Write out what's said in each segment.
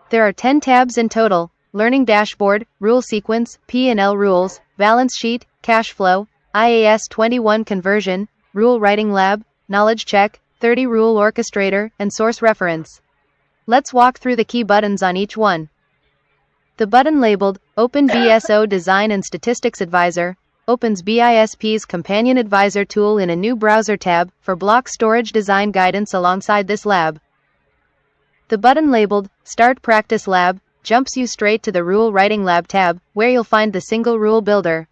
There are 10 tabs in total: Learning Dashboard, Rule Sequence, P&L Rules, Balance Sheet, Cash Flow, IAS 21 Conversion, Rule Writing Lab, Knowledge Check, 30 Rule Orchestrator, and Source Reference. Let's walk through the key buttons on each one. The button labeled Open BSO Design and Statistics Advisor opens BISP's Companion Advisor tool in a new browser tab for block storage design guidance alongside this lab. The button labeled Start Practice Lab jumps you straight to the Rule Writing Lab tab, where you'll find the single rule builder.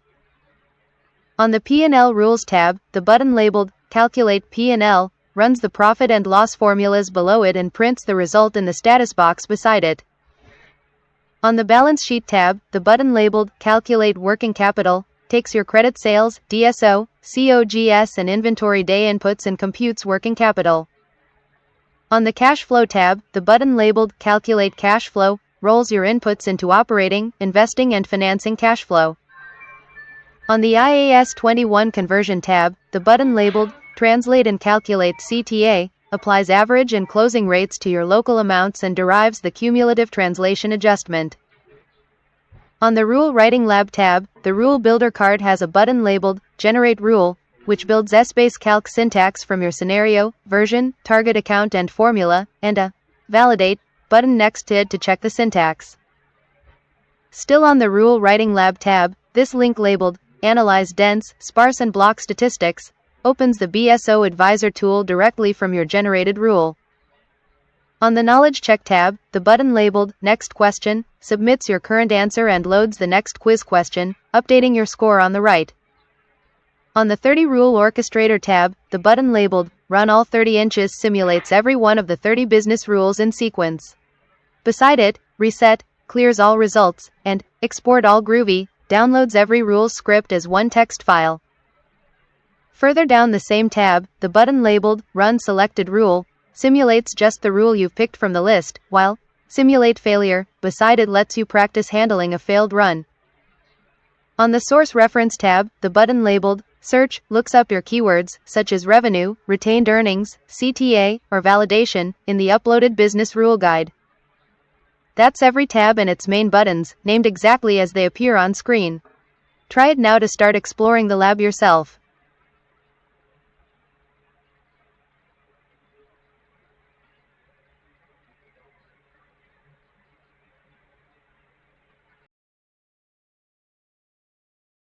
On the P&L Rules tab, the button labeled Calculate P&L runs the profit and loss formulas below it and prints the result in the status box beside it. On the Balance Sheet tab, the button labeled Calculate Working Capital takes your credit sales, DSO, COGS and inventory day inputs and computes working capital. On the Cash Flow tab, the button labeled Calculate Cash Flow rolls your inputs into operating, investing and financing cash flow. On the IAS 21 Conversion tab, the button labeled Translate and Calculate CTA applies average and closing rates to your local amounts and derives the cumulative translation adjustment. On the Rule Writing Lab tab, the Rule Builder card has a button labeled Generate Rule, which builds Essbase Calc syntax from your scenario, version, target account and formula, and a Validate button next to it to check the syntax. Still on the Rule Writing Lab tab, this link labeled Analyze Dense, Sparse and Block Statistics opens the BSO Advisor tool directly from your generated rule. On the Knowledge Check tab, the button labeled Next Question submits your current answer and loads the next quiz question, updating your score on the right. On the 30 Rule Orchestrator tab, the button labeled Run All 30 Inches simulates every one of the 30 business rules in sequence. Beside it, Reset clears all results, and Export All Groovy downloads every rules script as one text file. Further down the same tab, the button labeled Run Selected Rule simulates just the rule you've picked from the list, while Simulate Failure beside it lets you practice handling a failed run. On the Source Reference tab, the button labeled Search looks up your keywords, such as revenue, retained earnings, CTA, or validation, in the uploaded business rule guide. That's every tab and its main buttons, named exactly as they appear on screen. Try it now to start exploring the lab yourself.